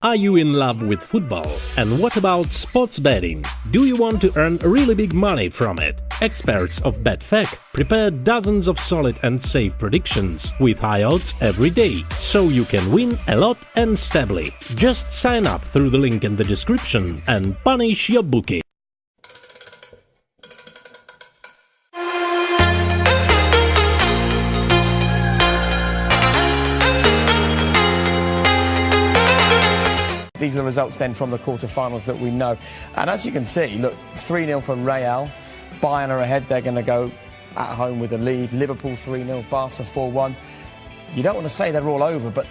Are you in love with football? And what about sports betting? Do you want to earn really big money from it? Experts of Betfac prepare dozens of solid and safe predictions with high odds every day, so you can win a lot and stably. Just sign up through the link in the description and punish your bookie. These are the results then from the quarter-finals that we know. And as you can see, look, 3-0 for Real. Bayern are ahead. They're going to go at home with a lead. Liverpool 3-0, Barca 4-1. You don't want to say they're all over, but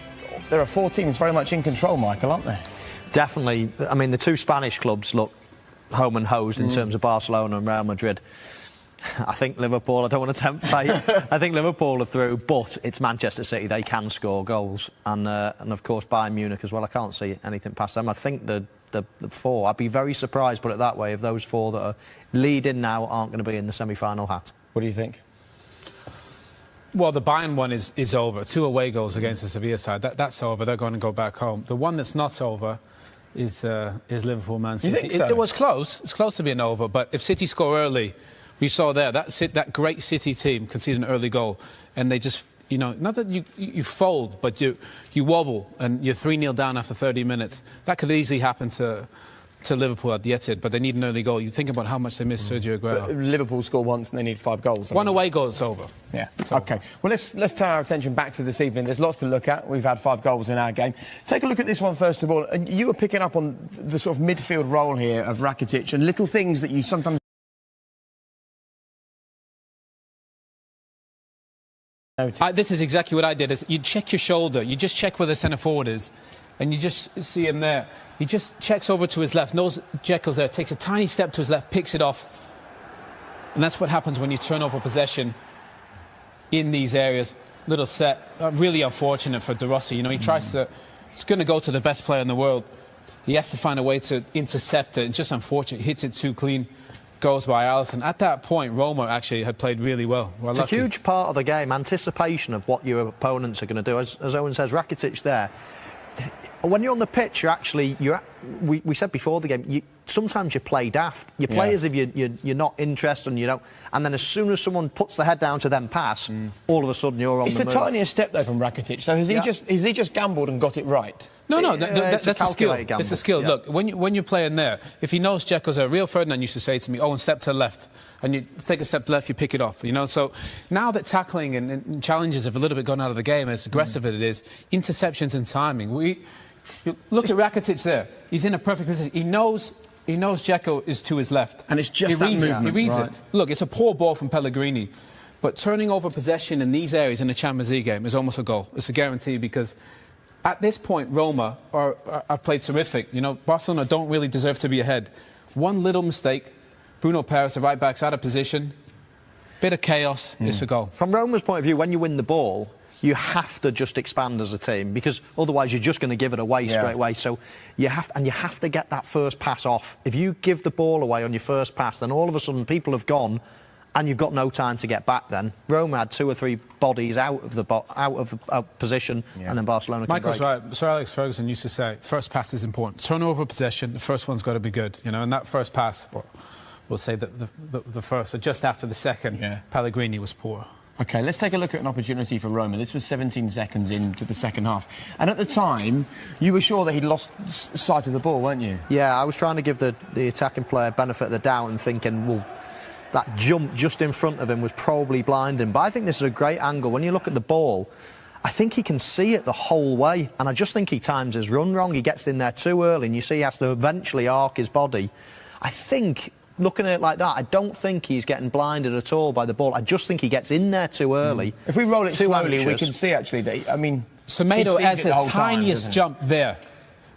there are 4 teams very much in control, Michael, aren't there? Definitely. I mean, the 2 Spanish clubs look home and hosed in terms of Barcelona and Real Madrid. I think Liverpool, I don't want to tempt fate, I think Liverpool are through, but it's Manchester City, they can score goals. And of course, Bayern Munich as well, I can't see anything past them. I think the 4, I'd be very surprised, put it that way, if those 4 that are leading now aren't going to be in the semi-final hat. What do you think? Well, the Bayern one is over. 2 away goals against the Sevilla side. That's over. They're going to go back home. The one that's not over is Liverpool, Man City. You think so? It was close. It's close to being over. But if City score early, we saw there that great City team conceded an early goal, and they just, you know, not that you fold, but you wobble and you're 3-0 down after 30 minutes. That could easily happen to Liverpool at the Etihad, but they need an early goal. You think about how much they miss Sergio Aguero. But Liverpool score once and they need 5 goals. One away goal, it's over. Yeah. OK. Well, let's turn our attention back to this evening. There's lots to look at. We've had 5 goals in our game. Take a look at this one first of all. And you were picking up on the sort of midfield role here of Rakitic and little things that you sometimes this is exactly what I did. Is you check your shoulder, you just check where the centre forward is, and you just see him there. He just checks over to his left, knows Dzeko's there, takes a tiny step to his left, picks it off, and that's what happens when you turn over possession in these areas. Little set, really unfortunate for De Rossi. You know, he tries to. It's going to go to the best player in the world. He has to find a way to intercept it. It's just unfortunate. Hits it too clean. Goes by Alisson. At that point, Roma actually had played really well. It's a huge part of the game, anticipation of what your opponents are going to do. As Owen says, Rakitic there. When you're on the pitch, we said before the game, sometimes you play daft. You play as if you're not interested and you don't. And then as soon as someone puts the head down to them pass, all of a sudden you're on the move. It's the tiniest step though from Rakitic. So has he just gambled and got it right? No, that's a skill. Gamble. It's a skill. Yeah. Look, when you're playing there, if he knows Dzeko's there, Rio Ferdinand used to say to me, "Oh, and step to the left," and you take a step to the left, you pick it off. You know, so now that tackling and challenges have a little bit gone out of the game, as aggressive as it is, interceptions and timing. Look at Rakitic there. He's in a perfect position. He knows Dzeko is to his left. And it's just that movement. He reads it. Look, it's a poor ball from Pellegrini. But turning over possession in these areas in the Champions League game is almost a goal. It's a guarantee because at this point, Roma are played terrific. You know, Barcelona don't really deserve to be ahead. One little mistake, Bruno Perez, the right-back's out of position. Bit of chaos, it's a goal. From Roma's point of view, when you win the ball, you have to just expand as a team because otherwise you're just going to give it away straight away. So you have to get that first pass off. If you give the ball away on your first pass, then all of a sudden people have gone and you've got no time to get back then. Roma had 2 or 3 bodies out of position and then Barcelona can Michael's break. right. Sir Alex Ferguson used to say, first pass is important. Turnover possession, the first one's got to be good. You know, and that first pass, we'll say the first, so just after the second, Pellegrini was poor. OK, let's take a look at an opportunity for Roma. This was 17 seconds into the second half. And at the time, you were sure that he'd lost sight of the ball, weren't you? Yeah, I was trying to give the attacking player benefit of the doubt and thinking, well, that jump just in front of him was probably blinding. But I think this is a great angle. When you look at the ball, I think he can see it the whole way. And I just think he times his run wrong. He gets in there too early and you see he has to eventually arc his body. I think, looking at it like that, I don't think he's getting blinded at all by the ball. I just think he gets in there too early. If we roll it slowly, we can see actually that, I mean... Semedo has the tiniest jump there.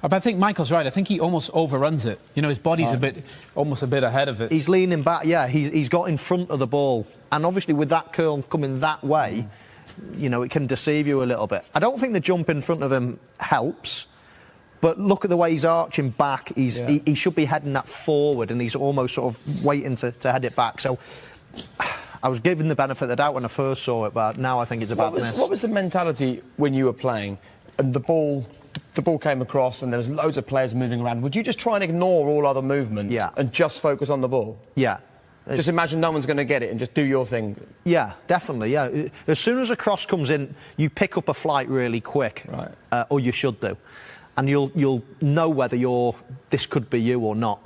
But I think Michael's right. I think he almost overruns it. You know, his body's almost a bit ahead of it. He's leaning back, he's got in front of the ball. And obviously with that curl coming that way, you know, it can deceive you a little bit. I don't think the jump in front of him helps. But look at the way he's arching back. He should be heading that forward, and he's almost sort of waiting to head it back. So I was given the benefit of the doubt when I first saw it, but now I think it's about miss. What was the mentality when you were playing and the ball the ball came across and there was loads of players moving around, would you just try and ignore all other movement and just focus on the ball? Yeah. Just imagine no one's going to get it and just do your thing. Yeah, definitely, yeah. As soon as a cross comes in, you pick up a flight really quick, right. Or you should do. And you'll know whether this could be you or not.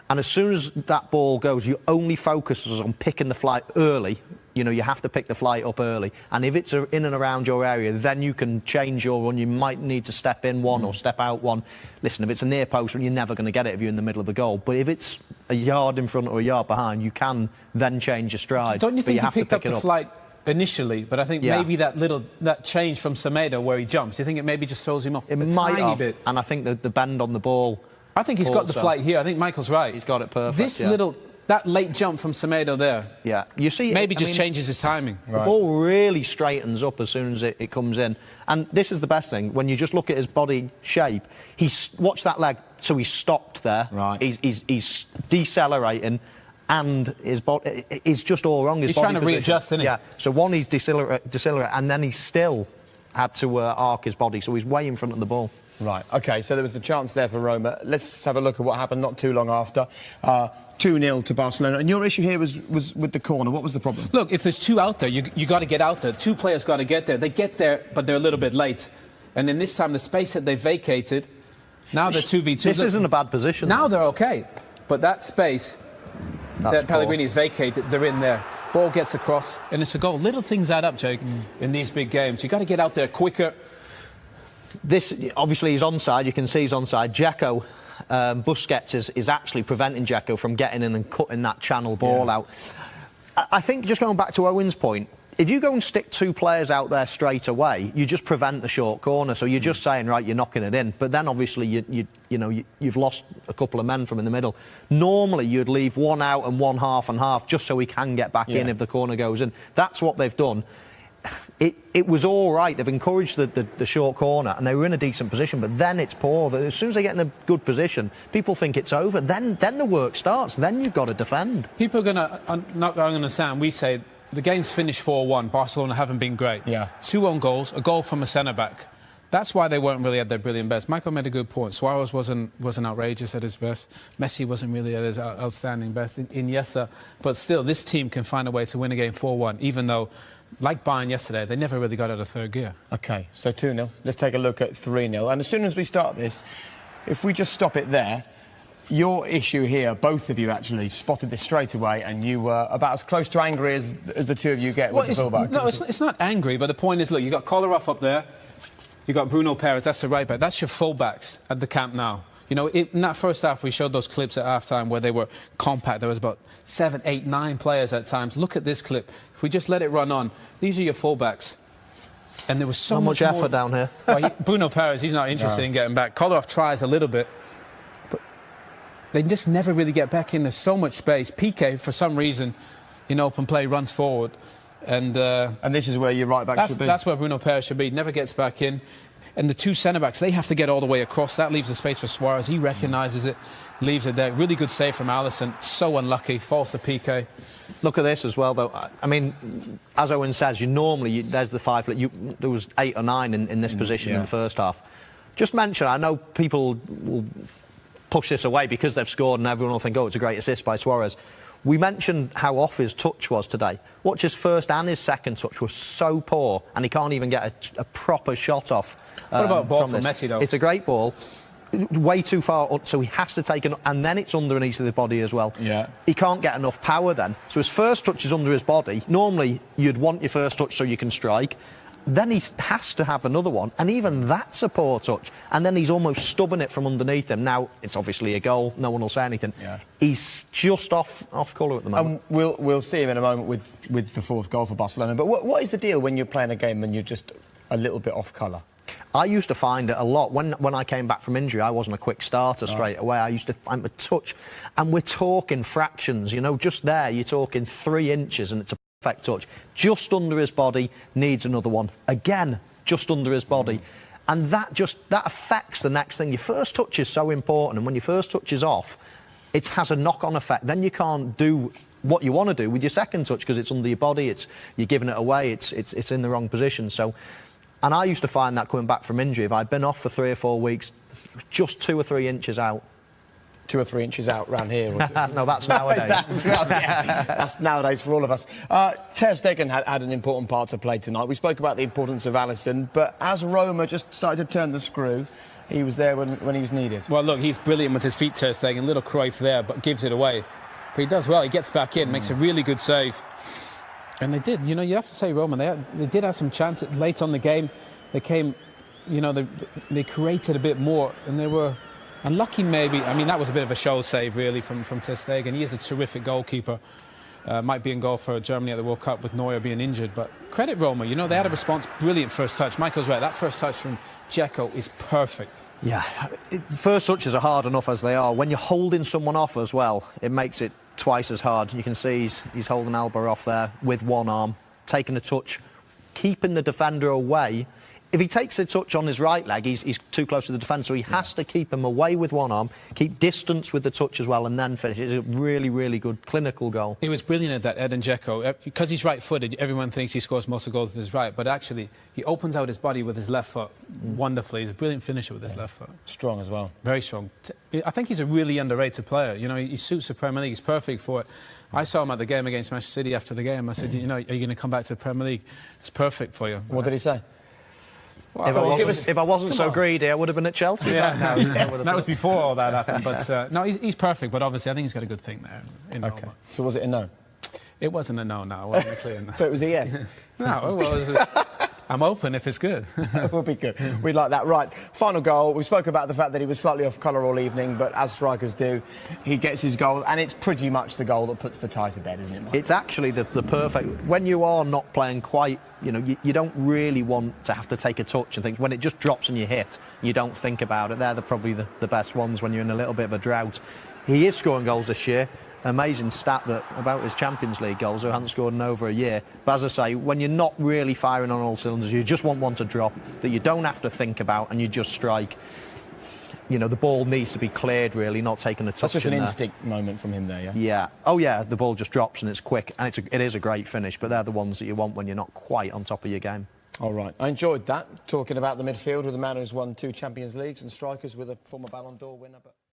And as soon as that ball goes, you only focus on picking the flight early. You know, you have to pick the flight up early. And if it's in and around your area, then you can change your run. You might need to step in one or step out one. Listen, if it's a near post run, you're never going to get it if you're in the middle of the goal. But if it's a yard in front or a yard behind, you can then change your stride. Don't you think he picked up the flight initially? But I think maybe that change from Semedo where he jumps, you think it maybe just throws him off a tiny bit? And I think the bend on the ball... I think he's got the flight here. I think Michael's right. He's got it perfect. This that late jump from Semedo there. Yeah, you see, maybe just changes his timing. The ball really straightens up as soon as it comes in, and this is the best thing when you just look at his body shape. Watch that leg. So he's stopped there. Right. He's decelerating, and his body is just all wrong. He's trying to readjust, isn't he? Yeah. So one, he's decelerate, and then he still had to arc his body. So he's way in front of the ball. Right, OK, so there was the chance there for Roma. Let's have a look at what happened not too long after. 2-0 to Barcelona. And your issue here was with the corner. What was the problem? Look, if there's two out there, you got to get out there. Two players got to get there. They get there, but they're a little bit late. And then this time, the space that they vacated, now they're 2v2. This isn't a bad position. Now they're OK. But that space that Pellegrini's vacated, they're in there. Ball gets across, and it's a goal. Little things add up, Jake, in these big games. You got to get out there quicker. This, obviously, he's onside. You can see he's onside. Dzeko, Busquets is actually preventing Dzeko from getting in and cutting that channel ball out. I think, just going back to Owen's point, if you go and stick two players out there straight away, you just prevent the short corner. So you're just saying, right, you're knocking it in. But then, obviously, you've lost a couple of men from in the middle. Normally, you'd leave one out and one half and half just so he can get back in if the corner goes in. That's what they've done. It was all right. They've encouraged the short corner and they were in a decent position, but then it's poor. As soon as they get in a good position, people think it's over. Then the work starts. Then you've got to defend. People are not going to understand. We say the game's finished 4-1. Barcelona haven't been great. Yeah. 2 own goals, a goal from a centre-back. That's why they weren't really at their brilliant best. Michael made a good point. Suarez wasn't outrageous at his best. Messi wasn't really at his outstanding best. Iniesta. But still, this team can find a way to win a game 4-1, even though, like Bayern yesterday, they never really got out of third gear. OK, so 2-0. Let's take a look at 3-0. And as soon as we start this, if we just stop it there, your issue here, both of you actually spotted this straight away, and you were about as close to angry as the two of you get with the fullback. No, it's not angry, but the point is, look, you've got Kolarov up there, you've got Bruno Perez, that's the right back. That's your fullbacks at the Camp Nou. You know, in that first half, we showed those clips at half-time where they were compact. There was about 7, 8, 9 players at times. Look at this clip. If we just let it run on, these are your fullbacks. And there was so much effort down here. Well, Bruno Perez, he's not interested in getting back. Kolarov tries a little bit, but they just never really get back in. There's so much space. Piqué, for some reason, in open play, runs forward. And this is where your right-back should be. That's where Bruno Perez should be. Never gets back in. And the two centre-backs, they have to get all the way across. That leaves the space for Suarez. He recognises it, leaves it there. Really good save from Alisson. So unlucky. Falls to Piqué. Look at this as well, though. I mean, as Owen says, there's the 5. There was 8 or 9 in this position in the first half. Just mention, I know people will push this away because they've scored and everyone will think, oh, it's a great assist by Suarez. We mentioned how off his touch was today. Watch his first and his second touch was so poor, and he can't even get a proper shot off. What about ball from Messi, though? It's a great ball. Way too far up, so he has to take and then it's underneath the body as well. Yeah. He can't get enough power then. So his first touch is under his body. Normally, you'd want your first touch so you can strike. Then he has to have another one, and even that's a poor touch. And then he's almost stubbing it from underneath him. Now, it's obviously a goal. No one will say anything. Yeah. He's just off colour at the moment. We'll see him in a moment with the 4th goal for Barcelona. But what is the deal when you're playing a game and you're just a little bit off colour? I used to find it a lot. When I came back from injury, I wasn't a quick starter straight away. I used to find a touch. And we're talking fractions, you know, just there, you're talking 3 inches and it's a perfect touch. Just under his body, needs another one. Again, just under his body. And that affects the next thing. Your first touch is so important, and when your first touch is off, it has a knock-on effect. Then you can't do what you want to do with your second touch because it's under your body, you're giving it away, it's in the wrong position. So And I used to find that coming back from injury, if I'd been off for 3 or 4 weeks, it was just 2 or 3 inches out. 2 or 3 inches out round here. No, that's nowadays. That's nowadays for all of us. Ter Stegen had an important part to play tonight. We spoke about the importance of Alisson, but as Roma just started to turn the screw, he was there when he was needed. Well, look, he's brilliant with his feet, Ter Stegen. Little Cruyff there, but gives it away. But he does well. He gets back in, makes a really good save. And they did. You know, you have to say, Roma, they did have some chances late on the game. They came, you know, they created a bit more, and they were unlucky maybe. I mean, that was a bit of a show save, really, from Ter Stegen. He is a terrific goalkeeper. Might be in goal for Germany at the World Cup with Neuer being injured. But credit Roma, you know, they had a response. Brilliant first touch. Michael's right. That first touch from Dzeko is perfect. Yeah, first touches are hard enough as they are. When you're holding someone off as well, it makes it twice as hard. You can see he's holding Alba off there with one arm, taking a touch, keeping the defender away. If he takes a touch on his right leg, he's too close to the defence, so he has to keep him away with one arm, keep distance with the touch as well, and then finish. It's a really, really good clinical goal. He was brilliant at that, Edin Dzeko. Because he's right-footed, everyone thinks he scores most of goals with his right, but actually, he opens out his body with his left foot wonderfully. He's a brilliant finisher with his left foot. Strong as well. Very strong. I think he's a really underrated player. You know, he suits the Premier League. He's perfect for it. I saw him at the game against Manchester City after the game. I said, you know, are you going to come back to the Premier League? It's perfect for you. What did he say? Well, if I wasn't so greedy, I would have been at Chelsea. Yeah, that was before all that happened. But no, he's perfect. But obviously, I think he's got a good thing there. Okay. So was it a no? It wasn't a no. No, it wasn't a clear no. So it was a yes. No, well, I'm open if it's good. It will be good. We'd like that. Right, final goal. We spoke about the fact that he was slightly off colour all evening, but as strikers do, he gets his goal, and it's pretty much the goal that puts the tie to bed, isn't it, Mike? It's actually the perfect... When you are not playing quite, you know, you don't really want to have to take a touch and things. When it just drops and you hit, you don't think about it. They're probably the best ones when you're in a little bit of a drought. He is scoring goals this year. Amazing stat that about his Champions League goals, who hasn't scored in over a year. But as I say, when you're not really firing on all cylinders, you just want one to drop that you don't have to think about, and you just strike. You know, the ball needs to be cleared, really, not taking a touch. That's just an instinct moment from him there, yeah? Yeah. Oh, yeah, the ball just drops and it's quick, and it is a great finish, but they're the ones that you want when you're not quite on top of your game. All right. I enjoyed that, talking about the midfield with a man who's won 2 Champions Leagues and strikers with a former Ballon d'Or winner. But